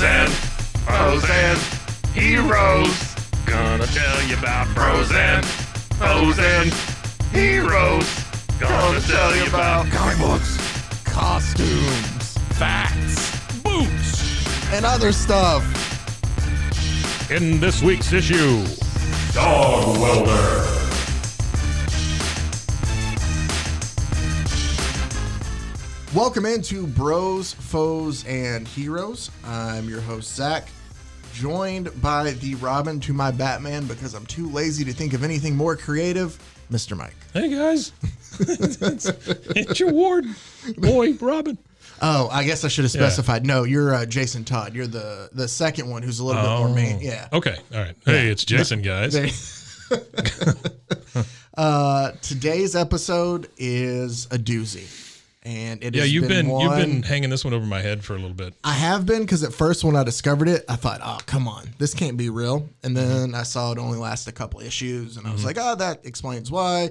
and heroes. Gonna tell you about pros and heroes. Gonna tell you about comic books, costumes, Facts, boots. and other stuff. In this week's issue, Dogwelder. Welcome into Bros, Foes, and Heroes. I'm your host, Zach, joined by the Robin to my Batman because I'm too lazy to think of anything more creative, Mr. Mike. Hey guys, it's your ward boy, Robin. Oh, I guess I should have specified. No, you're Jason Todd. You're the second one who's a little bit more main. Yeah. Okay. All right. Hey, it's Jason, guys. Today's episode is a doozy. And it has you've been hanging this one over my head for a little bit. I have been, because at first when I discovered it, I thought, oh, come on, this can't be real. And then I saw it only last a couple issues, and I was like, oh, that explains why.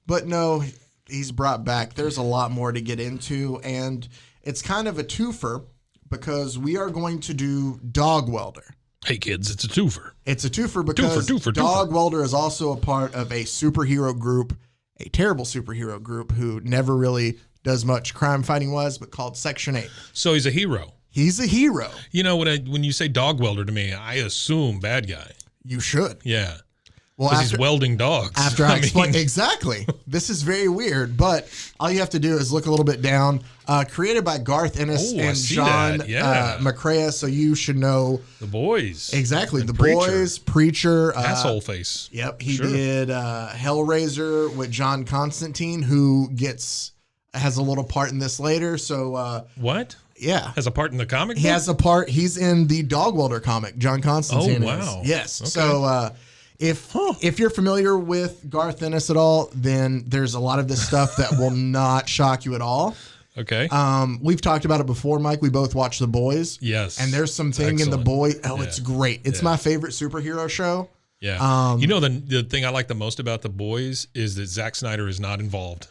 But no, he's brought back. There's a lot more to get into, and it's kind of a twofer because we are going to do Dogwelder. Hey kids, it's a twofer. It's a twofer because Twofer. Dogwelder is also a part of a superhero group, a terrible superhero group who never really does much crime fighting wise, but called Section 8. So he's a hero. He's a hero. You know, when you say Dogwelder to me, I assume bad guy. You should. Yeah. Well, because he's welding dogs. After I explain exactly. This is very weird, but all you have to do is look a little bit down. Created by Garth Ennis and John McCrea, so you should know the boys. Exactly, and the boys, Preacher, asshole face. Yep, he did Hellraiser with John Constantine, who has a little part in this later. So what? Yeah, has a part in the comic. He has a part. He's in the Dogwelder comic. John Constantine. Oh wow. Is. Yes. Okay. So if you're familiar with Garth Ennis at all, then there's a lot of this stuff that will not shock you at all. Okay. We've talked about it before, Mike. We both watched The Boys. Yes. And there's something in The Boys. Oh, it's great. It's my favorite superhero show. Yeah. You know, the thing I like the most about The Boys is that Zack Snyder is not involved.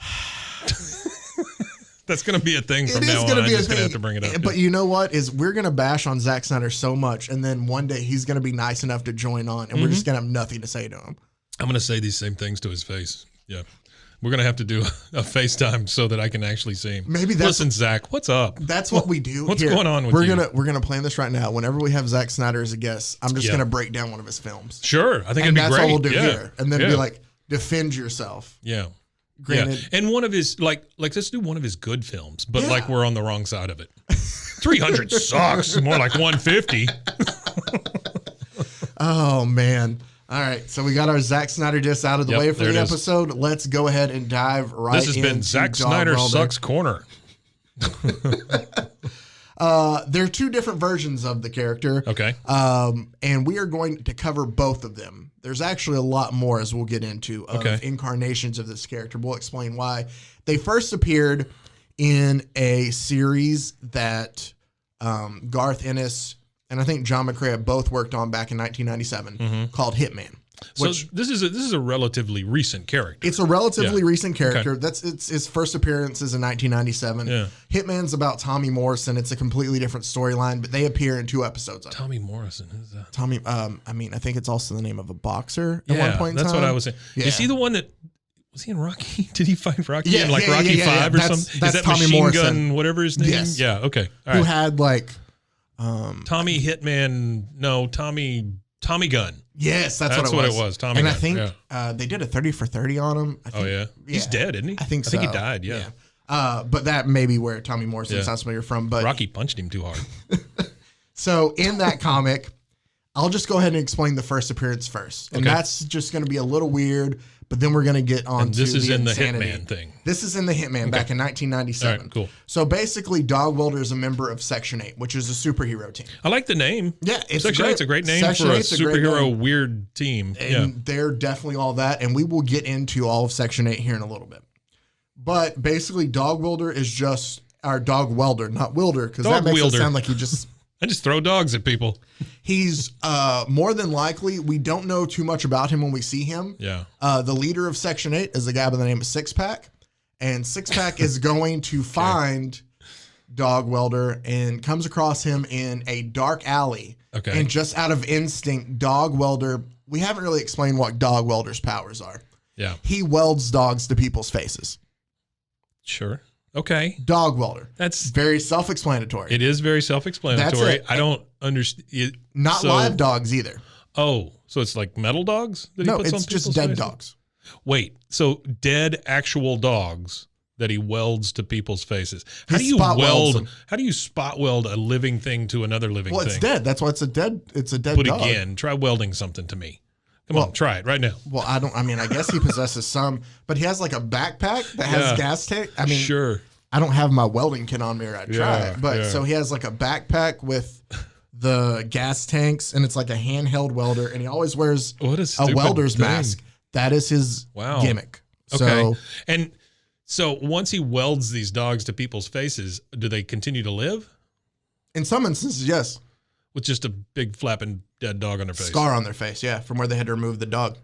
That's going to be a thing from now on. I'm just going to have to bring it up. But you know what? We're going to bash on Zack Snyder so much, and then one day he's going to be nice enough to join on, and we're just going to have nothing to say to him. I'm going to say these same things to his face. Yeah. We're going to have to do a FaceTime so that I can actually see him. Listen, Zach, what's up? That's what we do. What's going on with you? We're gonna plan this right now. Whenever we have Zack Snyder as a guest, I'm just going to break down one of his films. Sure. I think it'd be great. And that's what we'll do here. And then be like, defend yourself. Yeah. Granted. Yeah. And one of his, like let's do one of his good films, but like we're on the wrong side of it. 300 sucks. More like 150. Oh, man. All right. So we got our Zack Snyder diss out of the way for the episode. Let's go ahead and dive right into This has been Zack Snyder Sucks Corner. There are two different versions of the character. Okay. And we are going to cover both of them. There's actually a lot more, as we'll get into, of incarnations of this character. We'll explain why. They first appeared in a series that Garth Ennis and I think John McCrea both worked on back in 1997 called Hitman. So this is a relatively recent character. It's a relatively recent character. That's his first appearance is in 1997. Yeah. Hitman's about Tommy Morrison. It's a completely different storyline, but they appear in 2 episodes of it. Tommy Morrison, who's that? Tommy, I mean, I think it's also the name of a boxer at one point in time. That's what I was saying. Yeah. Is he the one that was he in Rocky? Did he fight Rocky in like Rocky 5 or something? That's is that Tommy Machine Morrison. Gun, whatever his name? Yes. Yeah, okay. All Who right. had like Tommy Hitman, no, Tommy Gunn. Yes, that's what it was. Tommy and Gunn. I think they did a 30 for 30 on him. I think, He's dead, isn't he? I think so. I think he died, yeah. But that may be where Tommy Morrison sounds familiar from. But Rocky punched him too hard. So in that comic, I'll just go ahead and explain the first appearance first. And that's just going to be a little weird, but then we're going to get on to this is the in insanity. The Hitman thing. This is in the Hitman back in 1997. All right, cool. So basically, Dogwelder is a member of Section 8, which is a superhero team. I like the name. Yeah, Section 8's a great name Section for a 8's superhero weird team. And they're definitely all that, and we will get into all of Section 8 here in a little bit. But basically, Dogwelder is just our Dogwelder, not Wilder, because that makes it sound like he just... I just throw dogs at people. He's more than likely, we don't know too much about him when we see him. Yeah. The leader of Section 8 is a guy by the name of Six Pack. And Six Pack is going to find Dogwelder and comes across him in a dark alley. Okay. And just out of instinct, Dogwelder, we haven't really explained what Dogwelder's powers are. Yeah. He welds dogs to people's faces. Sure. Okay. Dogwelder. That's very self-explanatory. It is very self-explanatory. I don't understand. Not live dogs either. Oh, so it's like metal dogs that he puts on people's faces? No, it's just dead dogs. Wait, so dead actual dogs that he welds to people's faces. How do you spot weld a living thing to another living thing? Well, it's dead. That's why it's a dead dog. But again, try welding something to me. Come on, try it right now. Well, I guess he possesses some, but he has like a backpack that has gas tank. I mean, sure. I don't have my welding kit on me or I'd try it. But so he has like a backpack with the gas tanks and it's like a handheld welder and he always wears a welder's mask. That is his gimmick. Okay. So once he welds these dogs to people's faces, do they continue to live? In some instances, yes. With just a big flapping dead dog on their face. Scar on their face, yeah, from where they had to remove the dog.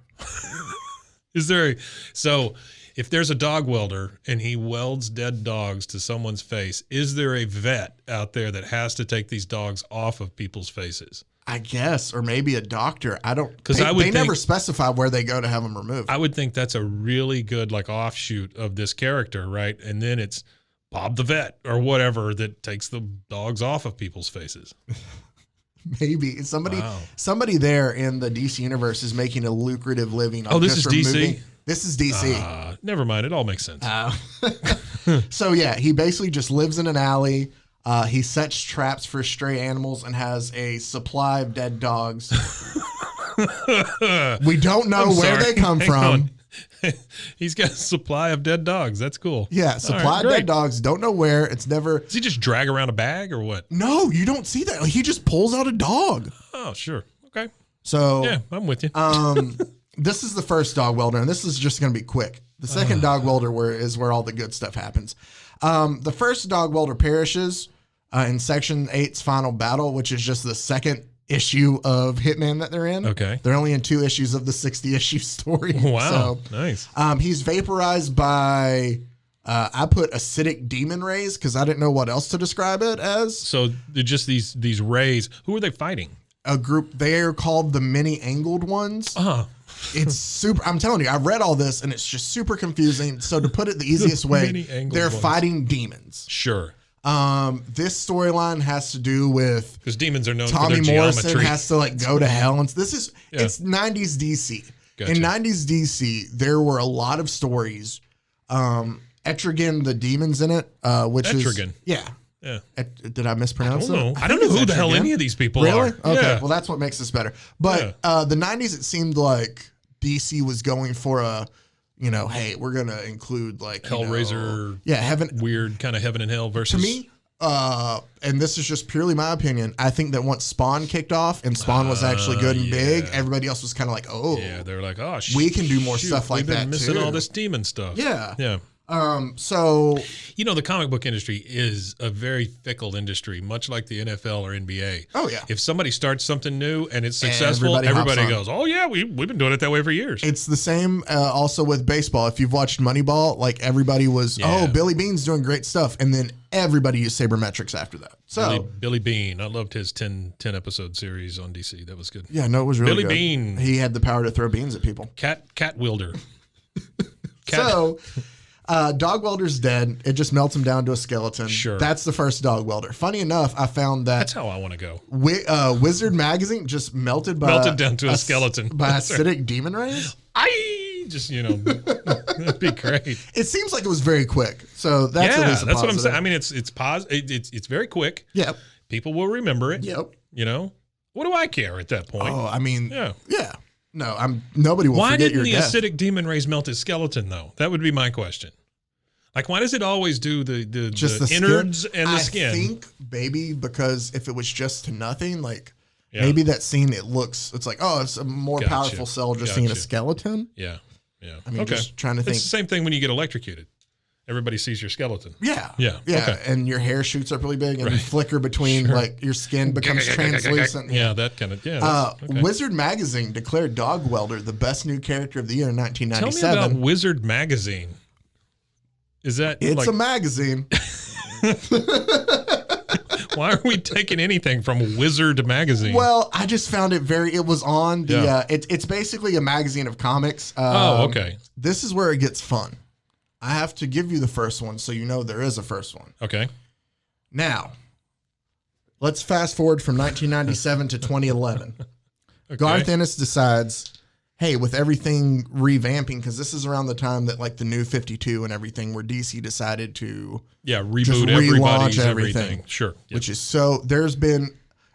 So if there's a dog welder and he welds dead dogs to someone's face, is there a vet out there that has to take these dogs off of people's faces? I guess, or maybe a doctor. I don't, because they never specify where they go to have them removed. I would think that's a really good like offshoot of this character, right? And then it's Bob the vet or whatever that takes the dogs off of people's faces. Maybe somebody there in the DC universe is making a lucrative living. On this is DC. This is DC. Never mind. It all makes sense. So yeah, he basically just lives in an alley. He sets traps for stray animals and has a supply of dead dogs. We don't know where they come from. He's got a supply of dead dogs. That's cool. Yeah, supply of dead dogs. Don't know where. It's never. Does he just drag around a bag or what? No, you don't see that. Like, he just pulls out a dog. Oh, sure. Okay. So yeah, I'm with you. This is the first dog welder, and this is just going to be quick. The second dog welder is where all the good stuff happens. The first dog welder perishes in Section 8's final battle, which is just the second issue of Hitman that they're in. Okay. They're only in 2 issues of the 60-issue story. Wow. So, nice. He's vaporized by, I put acidic demon rays because I didn't know what else to describe it as. So they're just these rays. Who are they fighting? A group. They're called the Many-Angled Ones. It's super. I'm telling you, I read all this and it's just super confusing. So to put it the easiest way, they're fighting demons. Sure. This storyline has to do with because demons are known Tommy for their Morrison geometry. Has to like go to hell, and this is it's 90s DC. Gotcha. In 90s DC, there were a lot of stories. Etrigan, the demons in it, which Etrigan. Yeah. Did I mispronounce it? I don't know who the hell any of these people are. Really? Okay. Yeah. Well, that's what makes this better. But the 90s, it seemed like DC was going for a, hey, we're going to include like Hellraiser. Heaven. Weird kind of heaven and hell versus. To me, and this is just purely my opinion, I think that once Spawn kicked off and Spawn was actually good and big, everybody else was kind of like, oh. Yeah, they were like, oh, we can do more stuff like that too. We've been missing all this demon stuff. Yeah. Yeah. So the comic book industry is a very fickle industry, much like the NFL or NBA. Oh yeah. If somebody starts something new and it's successful, everybody goes, "Oh yeah, we've been doing it that way for years." It's the same also with baseball. If you've watched Moneyball, like everybody was, Billy Beane's doing great stuff, and then everybody used sabermetrics after that. So Billy Beane, I loved his 10 episode series on DC. That was good. Yeah, no, it was really Billy good. Beane. He had the power to throw beans at people. Cat wielder. So. Dog welder's dead. It just melts him down to a skeleton. Sure. That's the first dog welder. Funny enough, I found that. That's how I want to go. Wizard magazine just melted down to a skeleton. By acidic demon rays? That'd be great. It seems like it was very quick. So that's at least a that's positive. what I'm saying. I mean, it's very quick. Yep. People will remember it. Yep. What do I care at that point? Oh, I mean, yeah. No, nobody will forget your death. Why didn't the acidic demon rays melt his skeleton, though? That would be my question. Like, why does it always do the innards and the skin? I think maybe because if it was just to nothing, like maybe that scene, it's like, oh, it's a more powerful cell just seeing a skeleton. Yeah. I mean, just trying to think. It's the same thing when you get electrocuted. Everybody sees your skeleton. Yeah. Okay. And your hair shoots up really big and you flicker between, like, your skin becomes translucent. Yeah, that kind of, Wizard Magazine declared Dogwelder the best new character of the year in 1997. Tell me about Wizard Magazine. Is that It's a magazine. Why are we taking anything from Wizard magazine? Well, I just found it it was on the, it's basically a magazine of comics. Okay. This is where it gets fun. I have to give you the first one so you know there is a first one. Okay. Now, let's fast forward from 1997 to 2011. Okay. Garth Ennis decides, hey, with everything revamping, because this is around the time that like the New 52 and everything, where DC decided to reboot everybody's everything. Sure. Yep. Which is there's been,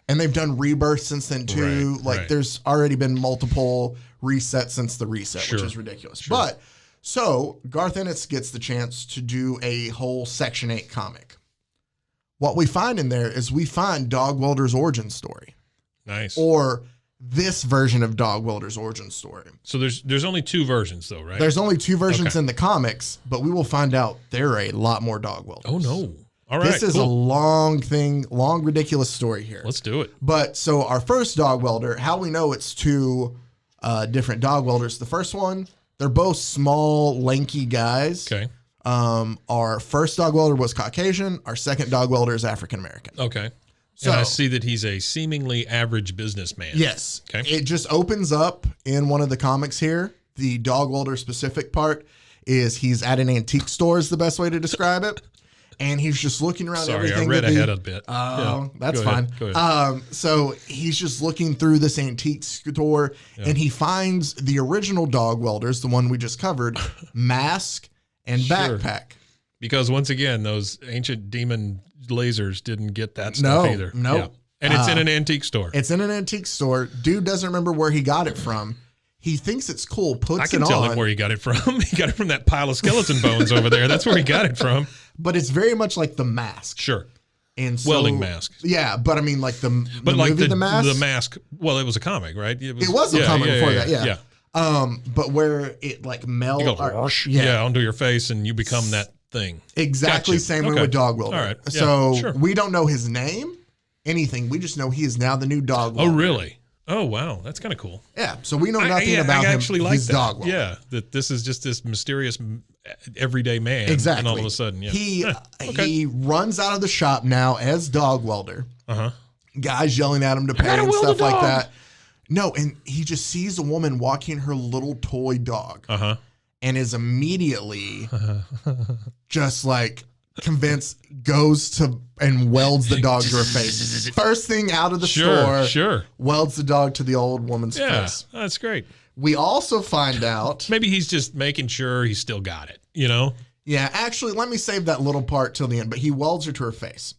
and they've done rebirths since then too. There's already been multiple resets since the reset, which is ridiculous. Sure. But so Garth Ennis gets the chance to do a whole Section 8 comic. What we find in there is we find Dogwelder's origin story. Nice. Or this version of Dogwelder's origin story. So there's only 2 versions though, right? There's only 2 versions in the comics, but we will find out there are a lot more Dogwelders. Oh no. All right. This is a long, ridiculous story here. Let's do it. But so our first Dogwelder, how we know it's 2 different Dogwelders. The first one, they're both small, lanky guys. Okay. Our first Dogwelder was Caucasian. Our second Dogwelder is African American. Okay. So and I see that he's a seemingly average businessman. Yes. Okay. It just opens up in one of the comics here. The Dogwelder specific part is he's at an antique store is the best way to describe it. And he's just looking around everything. I read ahead a bit. That's fine. Go ahead. So he's just looking through this antique store and he finds the original Dogwelders, the one we just covered, mask and backpack. Because once again, those ancient demon lasers didn't get that stuff either. No. Yeah. And it's in an antique store. It's in an antique store. Dude doesn't remember where he got it from. He thinks it's cool, puts it on. I can tell him where he got it from. He got it from that pile of skeleton bones over there. That's where he got it from. But it's very much like The Mask. Sure. And so, welding mask. Yeah, but I mean like the movie The Mask. The Mask, well, it was a comic, right? It was a comic before that, yeah. But where it like melts. Onto your face and you become that thing. Exactly same way with Dogwelder. All right. So we don't know his name, anything. We just know he is now the new Dogwelder. Oh, really? Oh, wow. That's kind of cool. Yeah. So we know nothing about him. I actually like that. Dogwelder. Yeah. That this is just this mysterious everyday man. Exactly. And all of a sudden, he runs out of the shop now as Dogwelder. Guys yelling at him to pay and stuff like that. No, and he just sees a woman walking her little toy dog. And is immediately just like convinced, goes to and welds the dog to her face. First thing out of the store, welds the dog to the old woman's face. That's great. We also find out maybe he's just making sure he's still got it, you know? Yeah, actually, let me save that little part till the end, but he welds her to her face.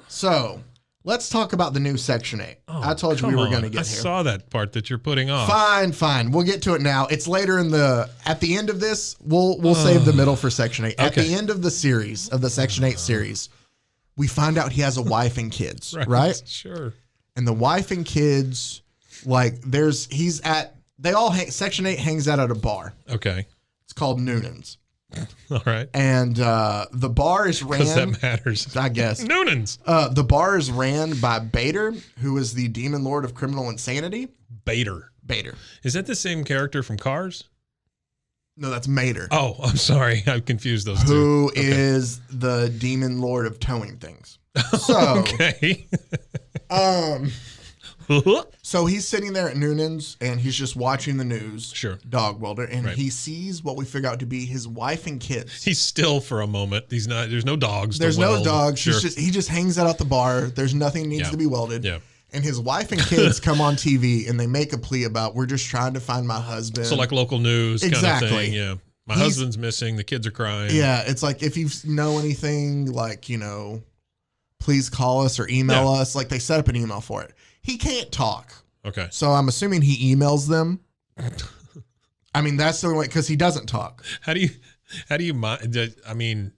So let's talk about the new Section 8. I told you we were going to get here. I saw that part that you're putting off. Fine. We'll get to it now. It's later at the end of this, we'll save the middle for Section 8. At the end of the series, of the Section 8 series, we find out he has a wife and kids, right? Sure. And the wife and kids, like Section 8 hangs out at a bar. Okay. It's called Noonan's. All right. And the bar is ran. Because that matters. I guess. Noonan's. The bar is ran by Bader, who is the demon lord of criminal insanity. Bader. Is that the same character from Cars? No, that's Mater. Oh, I'm sorry. I confused those two. Who is the demon lord of towing things. So, okay. So he's sitting there at Noonan's and he's just watching the news. Sure. Dogwelder. And he sees what we figure out to be his wife and kids. He's still for a moment. There's no dogs. There's no dogs. Sure. He just hangs out at the bar. There's nothing needs to be welded. Yeah. And his wife and kids come on TV and they make a plea about, we're just trying to find my husband. So like local news kind of thing. Yeah. My husband's missing. The kids are crying. Yeah. It's like, if you know anything, like, please call us or email us. Like they set up an email for it. He can't talk. Okay. So I'm assuming he emails them. I mean, that's the only way, because he doesn't talk. How do you mind? I mean,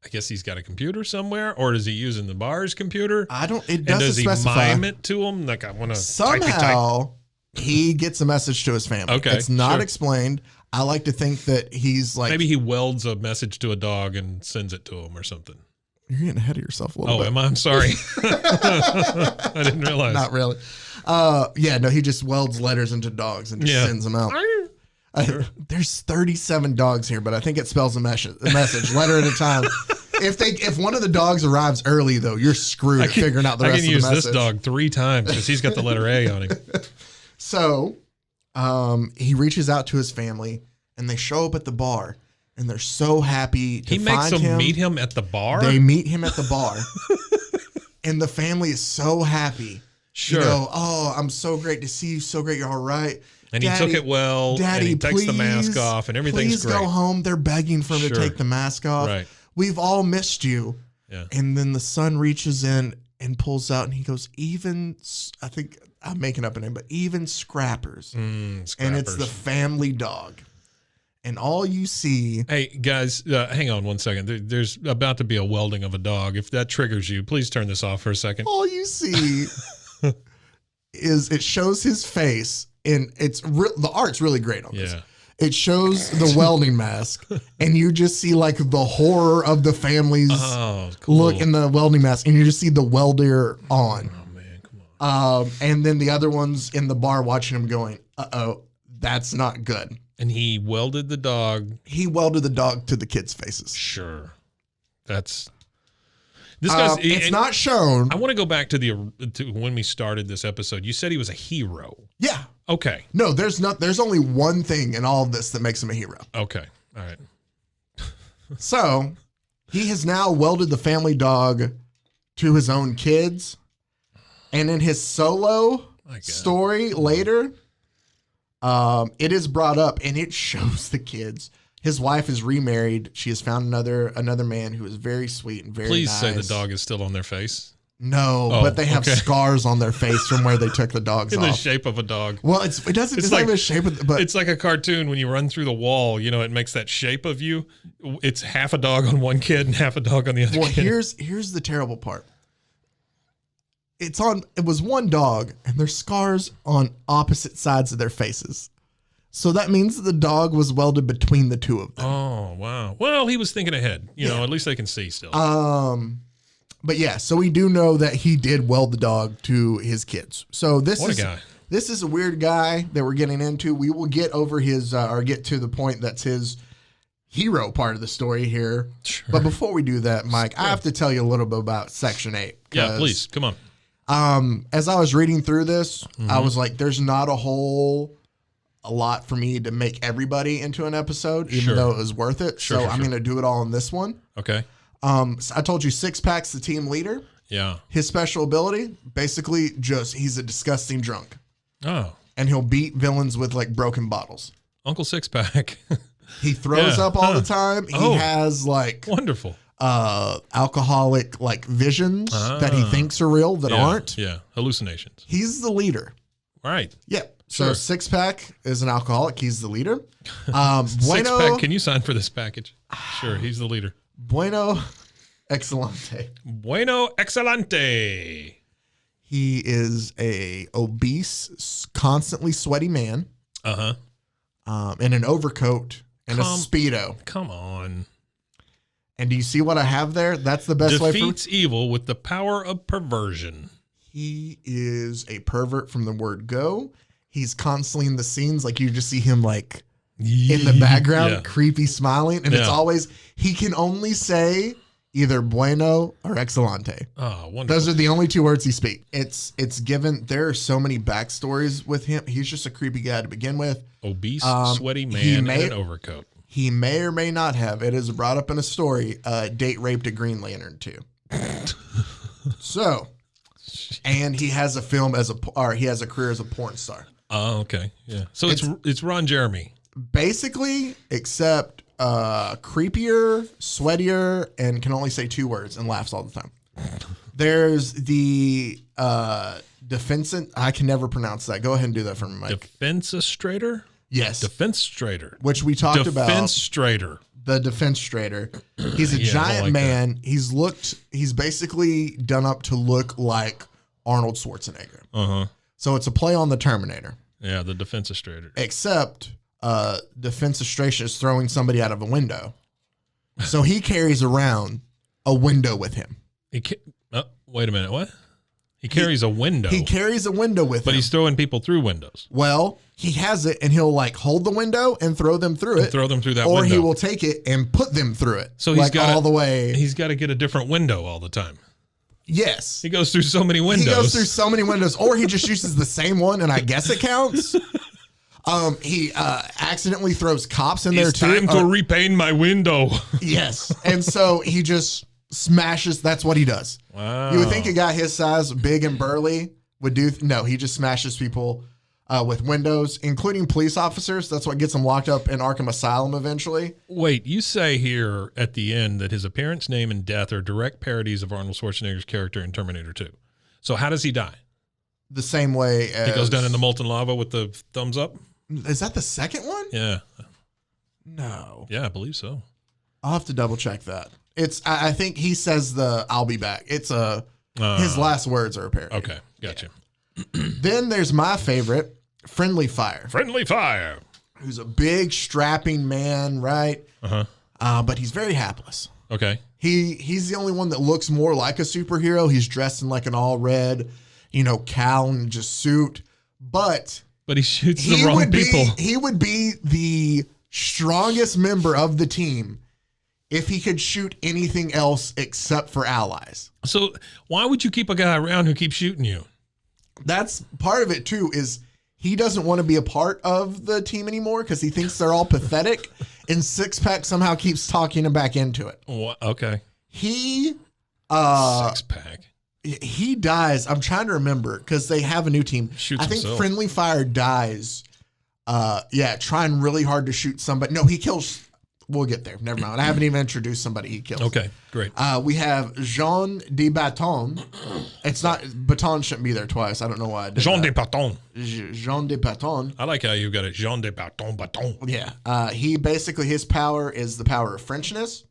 I guess he's got a computer somewhere, or is he using the bar's computer? It doesn't specify. Does he mime it to him? Like, I want to somehow he gets a message to his family. Okay. It's not explained. I like to think that he's like, maybe he welds a message to a dog and sends it to him or something. You're getting ahead of yourself a little bit. Oh, am I? I'm sorry. I didn't realize. Not really. He just welds letters into dogs and just sends them out. There's 37 dogs here, but I think it spells a message letter at a time. If one of the dogs arrives early, though, you're screwed figuring out the rest of the message. I can use this dog 3 times because he's got the letter A on him. So he reaches out to his family, and they show up at the bar, and they're so happy to find him. He makes them meet him at the bar? They meet him at the bar. And the family is so happy. Sure. You know, oh, I'm so great to see you. So great. You're all right. And Daddy, he took it well. Daddy, and he takes the mask off, and everything's great. Please go home. They're begging for him to take the mask off. Right. We've all missed you. Yeah. And then the son reaches in and pulls out, and he goes, I think I'm making up a name, but even Scrappers. Scrappers. And it's the family dog. And all you see. Hey, guys, hang on one second. There's about to be a welding of a dog. If that triggers you, please turn this off for a second. All you see is it shows his face, and the art's really great on this. It shows the welding mask, and you just see like the horror of the family's look in the welding mask, and you just see the welder on. Oh man, come on. And then the other ones in the bar watching him going, uh-oh, that's not good. And he welded the dog. He welded the dog to the kids' faces. Sure. This guy's. It's not shown. I want to go back to when we started this episode. You said he was a hero. Yeah. Okay. No, there's only one thing in all of this that makes him a hero. Okay. All right. So he has now welded the family dog to his own kids. And in his solo story later, it is brought up, and it shows the kids. His wife is remarried. She has found another man who is very sweet and very Please nice. say the dog is still on their face. No, but they have scars on their face from where they took the dogs in off. the shape of a dog. Well, it's not even the shape of but it's like a cartoon when you run through the wall, you know, it makes that shape of you. It's half a dog on one kid and half a dog on the other kid. Well, here's the terrible part. It was one dog, and there's scars on opposite sides of their faces. So that means that the dog was welded between the two of them. Oh, wow. Well, he was thinking ahead. You know, at least they can see still. But yeah, so we do know that he did weld the dog to his kids. So what a guy. This is a weird guy that we're getting into. We will get over his, or get to the point that's his hero part of the story here. Sure. But before we do that, Mike, I have to tell you a little bit about Section 8. Yeah, please. Come on. As I was reading through this, I was like, there's not a lot for me to make everybody into an episode, even though it was worth it. So I'm going to do it all in this one. Okay. So I told you Six Pack's the team leader. Yeah. His special ability, basically he's a disgusting drunk. Oh. And he'll beat villains with like broken bottles. Uncle Six Pack. He throws up all the time. He has like wonderful alcoholic like visions that he thinks are real that aren't. Yeah. Hallucinations. He's the leader. Right. Yeah. So Six Pack is an alcoholic. He's the leader. Six Pack, can you sign for this package? Sure, he's the leader. Bueno Excelente. Bueno Excelente. He is a obese, constantly sweaty man. In an overcoat and a Speedo. Come on. And do you see what I have there? That's the best way. Defeats evil with the power of perversion. He is a pervert from the word go. He's constantly in the scenes. Like you just see him like in the background, creepy smiling. And it's always, he can only say either bueno or excelente. Oh, wonderful. Those are the only two words he speaks. It's given, there are so many backstories with him. He's just a creepy guy to begin with. Obese, sweaty man in an overcoat. He may or may not have, it is brought up in a story, date raped a Green Lantern too. So, and he has a he has a career as a porn star. Oh, okay. Yeah. So it's Ron Jeremy. Basically, except creepier, sweatier, and can only say two words and laughs all the time. There's the defense. I can never pronounce that. Go ahead and do that for me, Mike. Defensestrator? Yes. Defensestrator. Which we talked about. Defensestrator. The Defensestrator. He's a giant man. That. He's basically done up to look like Arnold Schwarzenegger. So it's a play on the Terminator. Yeah, the Defensestrator. Except Defenestration is throwing somebody out of a window. So he carries around a window with him. Wait a minute, what? He carries a window. He carries a window with him. But he's throwing people through windows. Well, he has it, and he'll like hold the window and throw them through it. Throw them through that window. Or he will take it and put them through it. So he's got all the way. He's got to get a different window all the time. Yes. He goes through so many windows. He goes through so many windows. Or he just uses the same one, and I guess it counts. He accidentally throws cops in there too. It's time to repaint my window. Yes. And so he just smashes. That's what he does. Wow. You would think a guy his size, big and burly, would do. No, he just smashes people with windows, including police officers. That's what gets him locked up in Arkham Asylum eventually. Wait, you say here at the end that his appearance, name, and death are direct parodies of Arnold Schwarzenegger's character in Terminator 2. So how does he die? The same way as... He goes down in the molten lava with the thumbs up? Is that the second one? Yeah. No. Yeah, I believe so. I'll have to double check that. I think he says I'll be back. It's his last words are a parody. Okay, gotcha. Yeah. Then there's my favorite, Friendly Fire. Friendly Fire. Who's a big strapping man, right? But he's very hapless. Okay. He's the only one that looks more like a superhero. He's dressed in like an all red, cowl and just suit. But he shoots the wrong people. He would be the strongest member of the team if he could shoot anything else except for allies. So why would you keep a guy around who keeps shooting you? That's part of it too, is he doesn't want to be a part of the team anymore because he thinks they're all pathetic. And Six Pack somehow keeps talking him back into it. What? Okay. He Six Pack. He dies. I'm trying to remember because they have a new team. Shoots I think himself. Friendly Fire dies. Trying really hard to shoot somebody. No, he kills. We'll get there. Never mind. I haven't even introduced somebody he kills. Okay, great. We have Jean de Baton. It's not, Baton shouldn't be there twice. I don't know why I did Jean de that. Baton. Jean de Baton. I like how you got it. Jean de Baton. Yeah. He basically, his power is the power of Frenchness.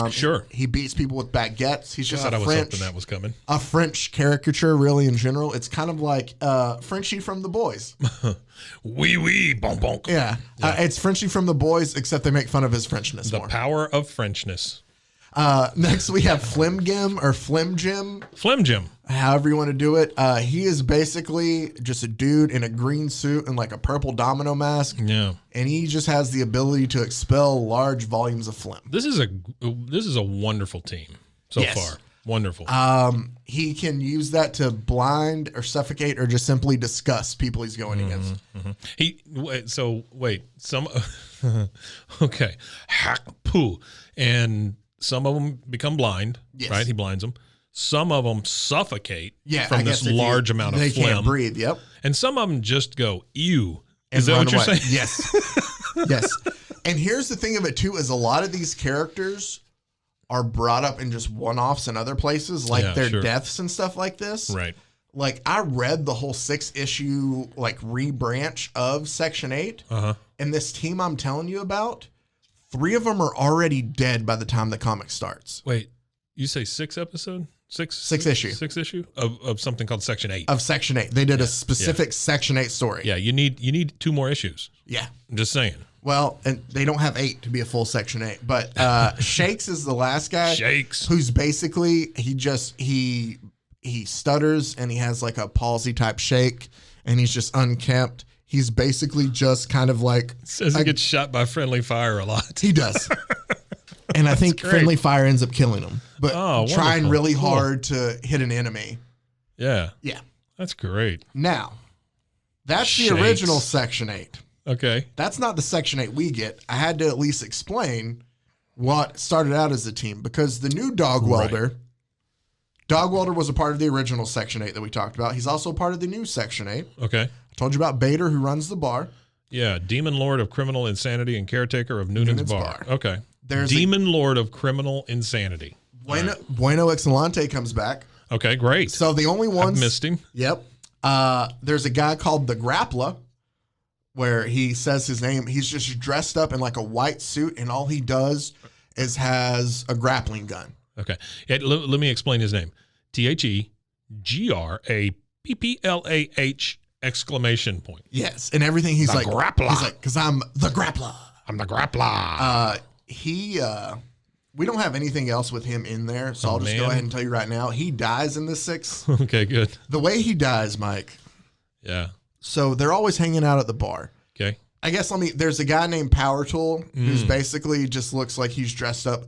Sure. He beats people with baguettes. He's just I was hoping that was coming. A French caricature, really, in general. It's kind of like Frenchie from The Boys. Oui, bon. Yeah. It's Frenchie from The Boys, except they make fun of his Frenchness The more. power of Frenchness. Next, we have Flimgim or Flimjim. Flimjim. However you want to do it. He is basically just a dude in a green suit and like a purple domino mask. Yeah. And he just has the ability to expel large volumes of phlegm. This is a wonderful team so far. Wonderful. He can use that to blind or suffocate or just simply disgust people he's going against. Okay. Hack poo. And some of them become blind, right? He blinds them. Some of them suffocate from this large amount of phlegm. They can't breathe, yep. And some of them just go, ew. And is that what you're saying? Yes. Yes. And here's the thing of it, too, is a lot of these characters are brought up in just one-offs in other places, like their deaths and stuff like this. Right. Like, I read the whole 6-issue, rebranch of Section 8. And this team I'm telling you about, 3 of them are already dead by the time the comic starts. Wait, you say 6 episode? Six issue. 6 issue of something called Section 8. Of Section 8. They did a specific Section 8 story. Yeah, you need 2 more issues. Yeah. I'm just saying. Well, and they don't have 8 to be a full Section 8. But Shakes is the last guy. Shakes. Who's basically, he stutters and he has like a palsy type shake and he's just unkempt. He's basically just kind of like... Says he gets shot by friendly fire a lot. He does. And I think friendly fire ends up killing him. But trying really hard to hit an enemy. Yeah. Yeah. That's great. Now, that's the original Section 8. Okay. That's not the Section 8 we get. I had to at least explain what started out as a team because the new Dogwelder... Dogwelder was a part of the original Section 8 that we talked about. He's also a part of the new Section 8. Okay. I told you about Bader, who runs the bar. Yeah, Demon Lord of Criminal Insanity and caretaker of Noonan's Bar. Okay. There's Demon Lord of Criminal Insanity. Bueno Excelente comes back. Okay, great. So the only ones... I've missed him. Yep. There's a guy called the Grappler, where he says his name. He's just dressed up in like a white suit, and all he does is has a grappling gun. Okay. Let me explain his name. TheGrapplh exclamation point. Yes. And everything he's like, Grappler. He's like, because I'm the Grappler. I'm the Grappler. He We don't have anything else with him in there, so I'll just go ahead and tell you right now. He dies in the 6th. Okay, good. The way he dies, Mike. Yeah. So they're always hanging out at the bar. Okay. I guess there's a guy named Power Tool who's basically just looks like he's dressed up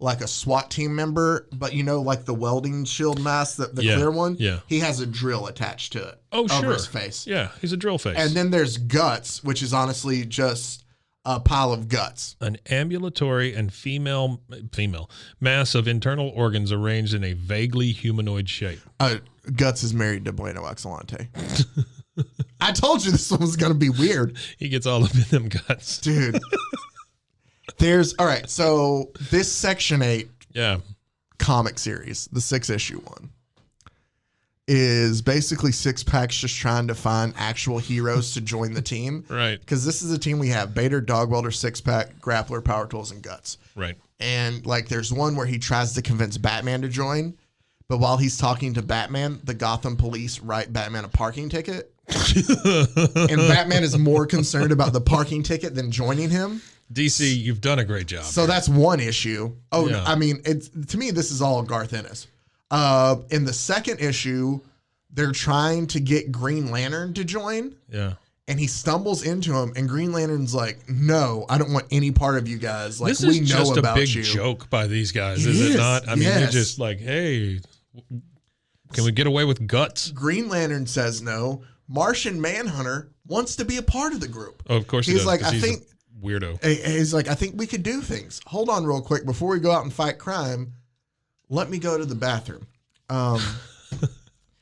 like a SWAT team member, but like the welding shield mask, the clear one. Yeah. He has a drill attached to it. Oh, sure. Over his face. Yeah, he's a drill face. And then there's Guts, which is honestly just a pile of guts. An ambulatory and female mass of internal organs arranged in a vaguely humanoid shape. Guts is married to Bueno Excelente. I told you this one was going to be weird. He gets all up in them guts. Dude. All right, so this Section 8 comic series, the 6-issue one, is basically Six Packs just trying to find actual heroes to join the team. Right. Because this is a team we have: Bader, Dogwelder, Six Pack, Grappler, Power Tools, and Guts. Right. And there's one where he tries to convince Batman to join, but while he's talking to Batman, the Gotham police write Batman a parking ticket. And Batman is more concerned about the parking ticket than joining him. DC, you've done a great job. So that's one issue. Oh, yeah. I mean, to me, this is all Garth Ennis. In the 2nd issue, they're trying to get Green Lantern to join. Yeah. And he stumbles into him, and Green Lantern's like, "No, I don't want any part of you guys. Like, this is we know just about a big you." joke by these guys, is it not? I mean, they're just like, "Hey, can we get away with Guts?" Green Lantern says no. Martian Manhunter wants to be a part of the group. Oh, of course he he's does, like, I think weirdo. He's like, I think we could do things. Hold on, real quick, before we go out and fight crime. Let me go to the bathroom. The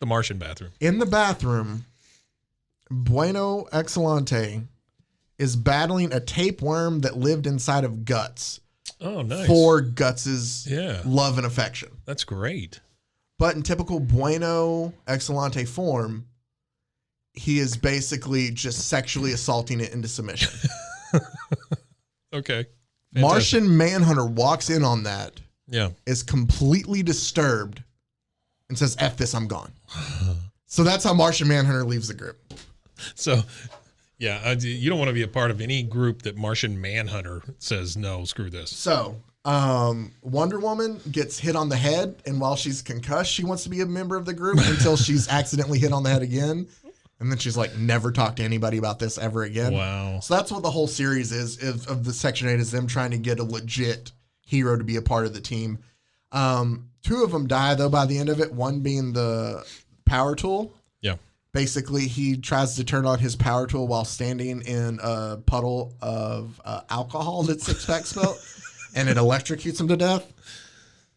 Martian bathroom. In the bathroom, Bueno Excelente is battling a tapeworm that lived inside of Guts. Oh, nice. For Guts's love and affection. That's great. But in typical Bueno Excelente form, he is basically just sexually assaulting it into submission. Okay. Fantastic. Martian Manhunter walks in on that. Yeah. Is completely disturbed and says, "F this, I'm gone." So that's how Martian Manhunter leaves the group. So, yeah, you don't want to be a part of any group that Martian Manhunter says, "No, screw this." So, Wonder Woman gets hit on the head, and while she's concussed, she wants to be a member of the group until she's accidentally hit on the head again. And then she's like, never talk to anybody about this ever again. Wow. So that's what the whole series is of the Section 8, is them trying to get a legit hero to be a part of the team. 2 of them die, though, by the end of it, one being the Power Tool. Yeah. Basically, he tries to turn on his Power Tool while standing in a puddle of alcohol that Six Pack spilled, and it electrocutes him to death.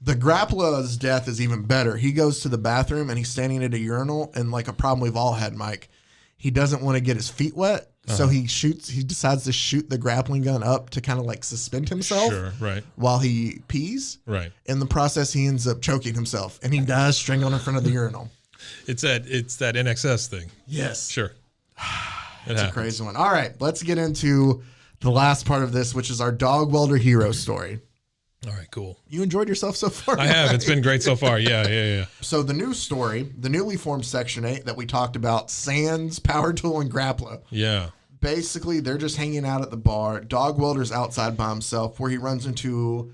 The Grappler's death is even better. He goes to the bathroom and he's standing at a urinal, and like a problem we've all had, Mike, he doesn't want to get his feet wet. So he decides to shoot the grappling gun up to kind of like suspend himself while he pees. Right. In the process, he ends up choking himself, and he dies strangling in front of the urinal. It's that NXS thing. Yes. Sure. It's a crazy one. All right, let's get into the last part of this, which is our Dogwelder hero story. All right, cool. You enjoyed yourself so far? I have. It's been great so far. Yeah. So the new story, the newly formed Section 8 that we talked about, Sans, Power Tool, and Grappler. Yeah. Basically, they're just hanging out at the bar. Dogwelder's outside by himself, where he runs into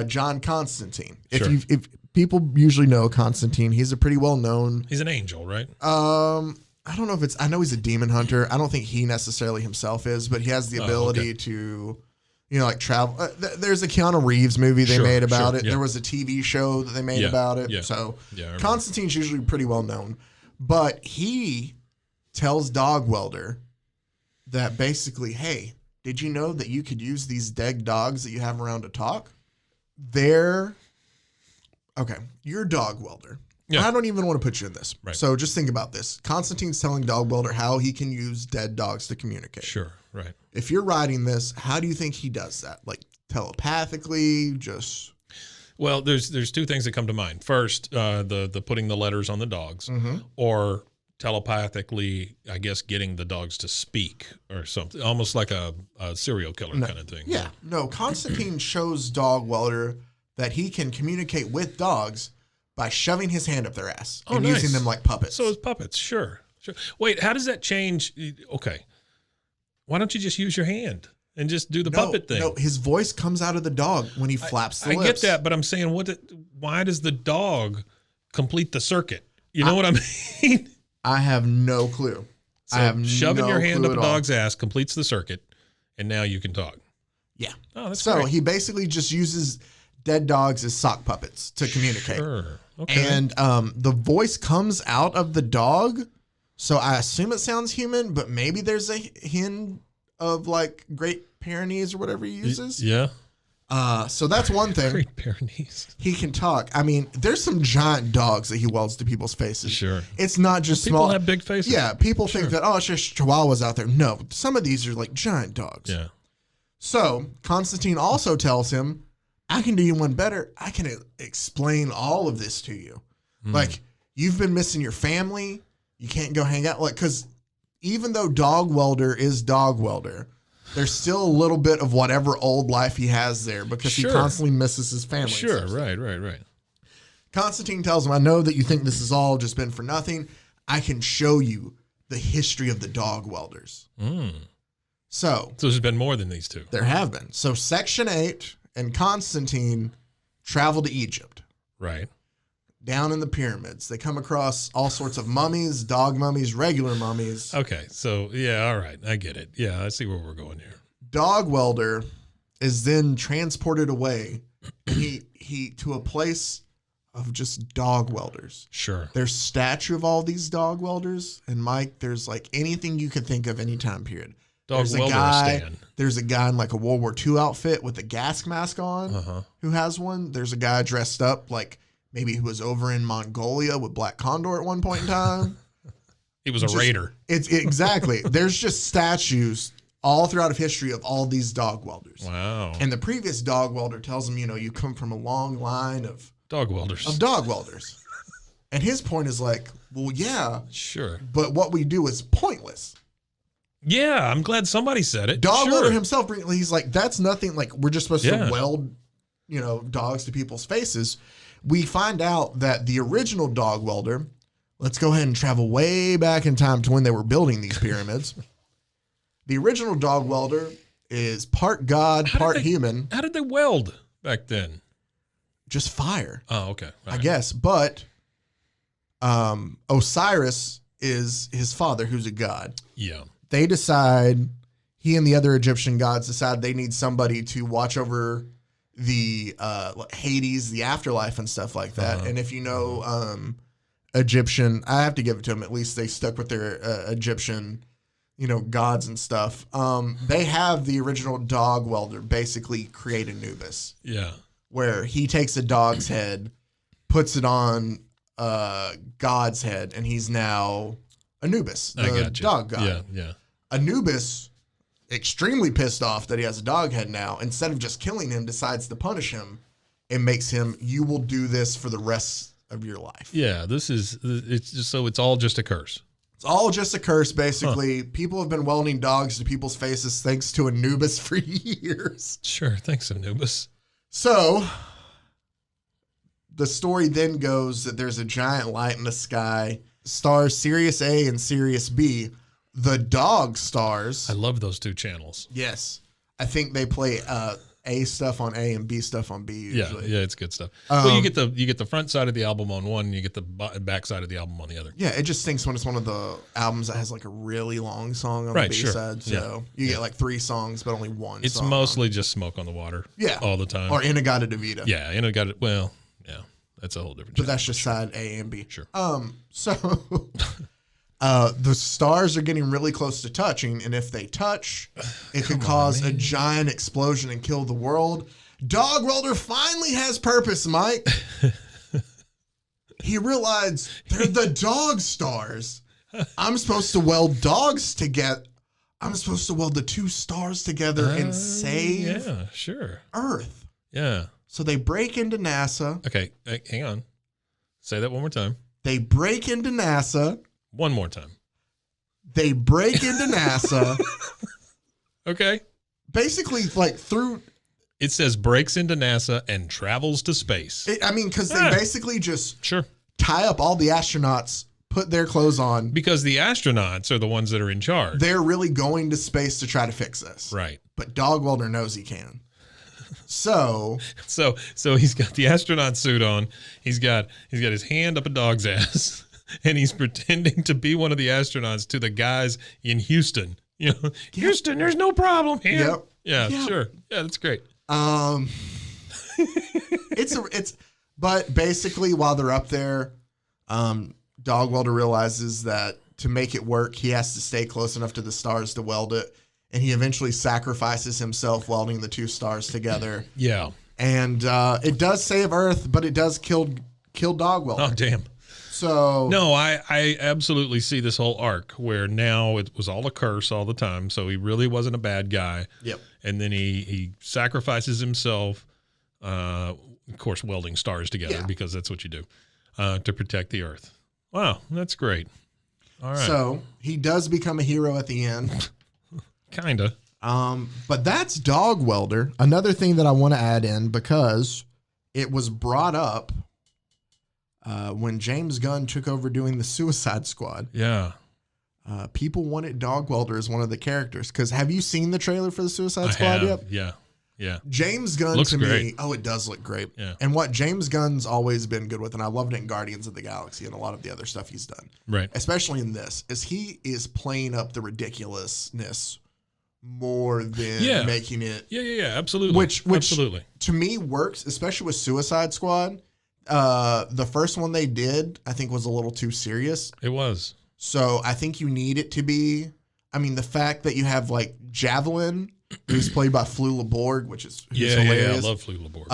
John Constantine. Sure. If people usually know Constantine, he's a pretty well-known... He's an angel, right? I don't know if it's... I know he's a demon hunter. I don't think he necessarily himself is, but he has the ability to... like travel. There's a Keanu Reeves movie they made about it. Yeah. There was a TV show that they made about it. Yeah. So Constantine's usually pretty well known. But he tells Dogwelder that basically, hey, did you know that you could use these dead dogs that you have around to talk? You're Dogwelder. Yeah. I don't even want to put you in this. Right. So just think about this. Constantine's telling Dogwelder how he can use dead dogs to communicate. Sure, right. If you're writing this, how do you think he does that? Like telepathically, just... Well, there's 2 things that come to mind. First, the putting the letters on the dogs, or telepathically, I guess, getting the dogs to speak or something, almost like a serial killer kind of thing. Yeah. No, Constantine shows Dogwelder that he can communicate with dogs by shoving his hand up their ass and using them like puppets. So as puppets, sure. Wait, how does that change? Okay. Why don't you just use your hand and just do the puppet thing. No, his voice comes out of the dog when he flaps the lips. I get that, but I'm saying, why does the dog complete the circuit? You know what I mean? I have no clue. So shoving your hand up a dog's ass completes the circuit, and now you can talk. Yeah. Oh, that's so great. He basically just uses dead dogs as sock puppets to communicate. Sure. Okay. And the voice comes out of the dog, so I assume it sounds human, but maybe there's a hint of like Great Pyrenees or whatever he uses. Yeah. So that's one thing. Great Pyrenees. He can talk. I mean, there's some giant dogs that he welds to people's faces. Sure. It's not just people small. Have big faces. Yeah. People think that, it's just chihuahuas out there. No, some of these are like giant dogs. Yeah. So Constantine also tells him, I can do you one better. I can explain all of this to you. Like, you've been missing your family. You can't go hang out. Like, because even though Dogwelder is Dogwelder, there's still a little bit of whatever old life he has there because he constantly misses his family. Sure, right. Constantine tells him, I know that you think this has all just been for nothing. I can show you the history of the Dogwelders. So there's been more than these two. There have been. So Section 8 and Constantine travel to Egypt. Right. Down in the pyramids. They come across all sorts of mummies, dog mummies, regular mummies. Okay. So, yeah, all right. I get it. Yeah, I see where we're going here. Dogwelder is then transported away he to a place of just dog welders. Sure. There's statue of all these dog welders. And Mike, there's like anything you could think of any time period. There's a guy in like a World War II outfit with a gas mask on who has one. There's a guy dressed up like maybe he was over in Mongolia with Black Condor at one point in time. He was a raider. Exactly. There's just statues all throughout of history of all these dog welders. Wow. And the previous dog welder tells him, you come from a long line of dog welders. And his point is like, well, yeah. Sure. But what we do is pointless. Yeah, I'm glad somebody said it. Dogwelder himself, he's like, that's nothing. Like, we're just supposed to weld, dogs to people's faces. We find out that the original Dogwelder, let's go ahead and travel way back in time to when they were building these pyramids. The original Dogwelder is part god, part human. How did they weld back then? Just fire. Oh, okay. I guess. But Osiris is his father, who's a god. Yeah. They decide, he and the other Egyptian gods decide they need somebody to watch over the Hades, the afterlife and stuff like that. And if you know Egyptian, I have to give it to them. At least they stuck with their Egyptian, gods and stuff. They have the original Dogwelder basically create Anubis. Yeah. Where he takes a dog's head, puts it on God's head, and he's now Anubis, the dog god. Yeah. Anubis, extremely pissed off that he has a dog head now, instead of just killing him, decides to punish him and makes him, you will do this for the rest of your life. Yeah, it's all just a curse. It's all just a curse, basically. People have been welding dogs to people's faces thanks to Anubis for years. Sure, thanks, Anubis. So, the story then goes that there's a giant light in the sky, stars Sirius A and Sirius B, the dog stars. I love those two channels. Yes. I think they play A stuff on A and B stuff on B usually. Yeah, it's good stuff. Well, you get the front side of the album on one, and you get the back side of the album on the other. Yeah, it just stinks when it's one of the albums that has like a really long song on the B side. So you get like 3 songs, but only one. It's mostly just Smoke on the Water. Yeah, all the time. Or In-A-Gadda-Da-Vida. Yeah, In-A-Gadda. Well, yeah, that's a whole different. But that's just side A and B. Sure. So the stars are getting really close to touching, and if they touch, it could cause a giant explosion and kill the world. Dogwelder finally has purpose, Mike. He realized they're the dog stars. I'm supposed to weld dogs together. I'm supposed to weld the 2 stars together and save Earth. Yeah. So they break into NASA. Okay, hang on. Say that one more time. They break into NASA. One more time. They break into NASA. Okay. Basically, like through. It says breaks into NASA and travels to space. Because they basically just tie up all the astronauts, put their clothes on. Because the astronauts are the ones that are in charge. They're really going to space to try to fix this. Right. But Dogwelder knows he can. So he's got the astronaut suit on. He's got his hand up a dog's ass, and he's pretending to be one of the astronauts to the guys in Houston. You know, Houston, there's no problem here. Yep. Yeah, sure. Yeah, that's great. But basically while they're up there, Dogwelder realizes that to make it work, he has to stay close enough to the stars to weld it. And he eventually sacrifices himself welding the two stars together. Yeah. And it does save Earth, but it does kill Dogwelder. Oh, damn. So no, I absolutely see this whole arc where now it was all a curse all the time. So he really wasn't a bad guy. Yep. And then he sacrifices himself, of course, welding stars together because that's what you do, to protect the Earth. Wow, that's great. All right. So he does become a hero at the end. Kinda. But that's Dogwelder. Another thing that I want to add in, because it was brought up when James Gunn took over doing the Suicide Squad. Yeah. People wanted Dogwelder as one of the characters. Because have you seen the trailer for the Suicide Squad yet? Yeah. Yeah. James Gunn looks to great. me, it does look great. Yeah. And what James Gunn's always been good with, and I loved it in Guardians of the Galaxy and a lot of the other stuff he's done. Right. Especially in this, is he is playing up the ridiculousness more than making it. Yeah, absolutely. Which absolutely to me works, especially with Suicide Squad. The first one they did, I think, was a little too serious. It was. So I think you need it to be. I mean, the fact that you have like Javelin, who's played by Flula Borg, which is hilarious. I love Flula Borg.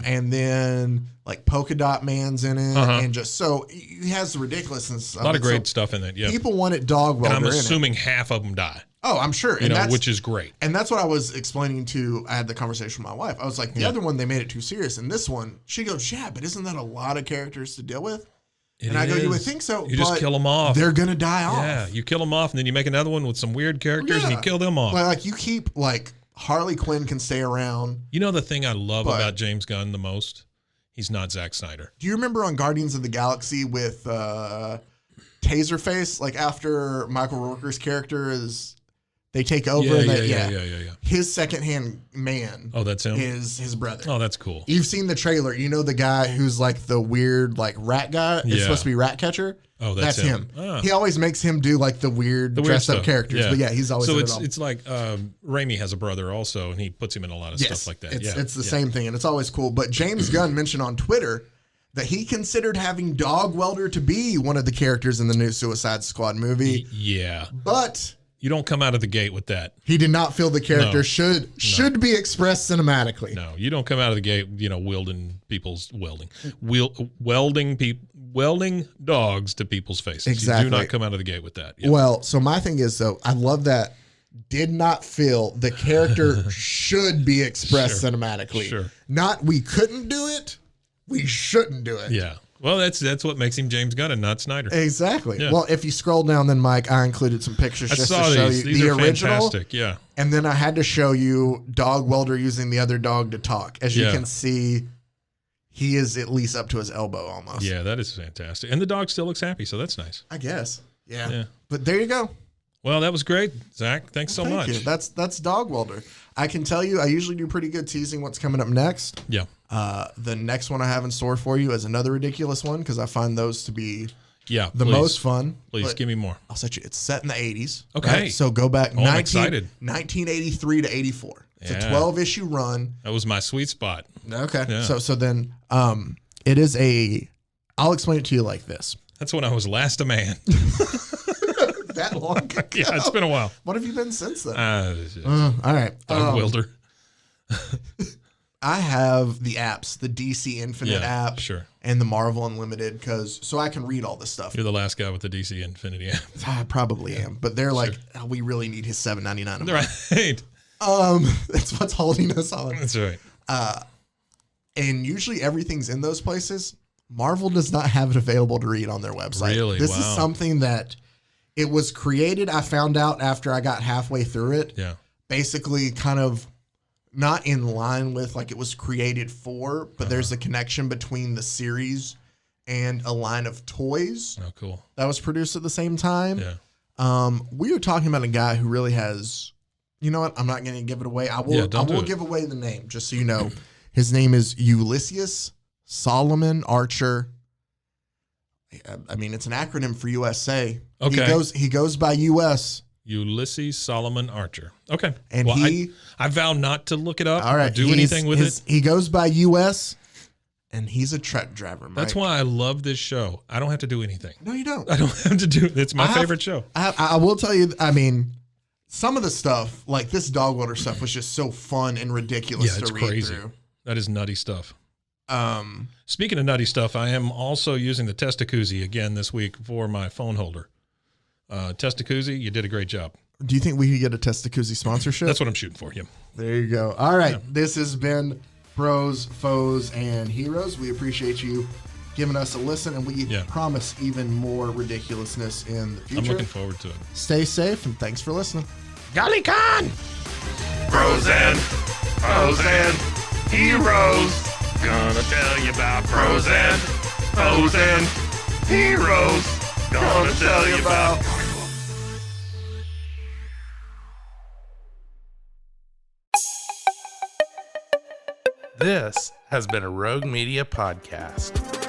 And then like Polka Dot Man's in it, and just so he has the ridiculousness. A lot of great stuff in that. Yeah, people wanted Dogwelder. And I'm assuming half of them die. Oh, I'm sure. Which is great. And that's what I was explaining to. I had the conversation with my wife. I was like, the other one they made it too serious, and this one, she goes, "Yeah, but isn't that a lot of characters to deal with?" I go, "You would think so. You just kill them off. They're gonna die off. Yeah, you kill them off, and then you make another one with some weird characters, and you kill them off. Like you keep like Harley Quinn can stay around. You know the thing I love about James Gunn the most? He's not Zack Snyder. Do you remember on Guardians of the Galaxy with Taserface? Like after Michael Rooker's character is. They take over. Yeah. His secondhand man. Oh, that's him. Is his brother. Oh, that's cool. You've seen the trailer. You know the guy who's like the weird like rat guy. It's supposed to be Ratcatcher. Oh, that's him. Oh. He always makes him do like the weird dressed up characters. Yeah. But yeah, he's always. So in it all. it's like Raimi has a brother also, and he puts him in a lot of stuff like that. It's the same thing, and it's always cool. But James Gunn mentioned on Twitter that he considered having Dogwelder to be one of the characters in the new Suicide Squad movie. Yeah, but. You don't come out of the gate with that. He did not feel the character should be expressed cinematically. No, you don't come out of the gate, welding dogs to people's faces. Exactly. You do not come out of the gate with that. Yep. Well, so my thing is though, I love that did not feel the character should be expressed cinematically. Sure. Not we couldn't do it, we shouldn't do it. Yeah. Well, that's what makes him James Gunn and not Snyder. Exactly. Yeah. Well, if you scroll down, then Mike, I included some pictures just to show you These the are original. fantastic. Yeah. And then I had to show you Dogwelder using the other dog to talk. As you can see, he is at least up to his elbow almost. Yeah, that is fantastic. And the dog still looks happy, so that's nice. I guess. Yeah. But there you go. Well, that was great, Zach. Thanks so much. You. That's Dogwelder. I can tell you, I usually do pretty good teasing what's coming up next. Yeah. The next one I have in store for you is another ridiculous one because I find those to be the please. most fun. Please give me more. I'll set you. It's set in the 80s. Okay. Right? So go back I'm excited. 1983 to 84. It's a 12-issue run. That was my sweet spot. Okay. Yeah. So then it is I'll explain it to you like this. That's when I was last a man. That long ago? Yeah, it's been a while. What have you been since then? All right. Dogwelder. I have the apps, the DC Infinite app, and the Marvel Unlimited, so I can read all this stuff. You're the last guy with the DC Infinity app. I probably am, but they're like, we really need his $7.99 a month. Right. That's what's holding us on. That's right. And usually everything's in those places. Marvel does not have it available to read on their website. Really? This is something that it was created. I found out after I got halfway through it. Yeah. Basically, kind of. Not in line with like it was created for, but there's a connection between the series and a line of toys. Oh, cool. That was produced at the same time. Yeah. We were talking about a guy who really has, you know what? I'm not going to give it away. I will give away the name just so you know. His name is Ulysses Solomon Archer. I mean, it's an acronym for USA. Okay. He goes by US. Ulysses Solomon Archer. Okay. And well, I vow not to look it up or do anything with it. He goes by US, and he's a truck driver, Mike. That's why I love this show. I don't have to do anything. No, you don't. I don't have to do it. It's my favorite show. I will tell you, I mean, some of the stuff, like this Dogwelder stuff, was just so fun and ridiculous to read crazy. Through. That is nutty stuff. Speaking of nutty stuff, I am also using the Testacuzzi again this week for my phone holder. Testacuzzi, you did a great job. Do you think we could get a Testacuzzi sponsorship? That's what I'm shooting for you. There you go. All right. Yeah. This has been Bros, Foes, and Heroes. We appreciate you giving us a listen, and we promise even more ridiculousness in the future. I'm looking forward to it. Stay safe, and thanks for listening. Golly Khan! Bros and Foes and Heroes. Gonna tell you about Bros and Foes and Heroes. Gonna tell you about. This has been a Rogue Media podcast.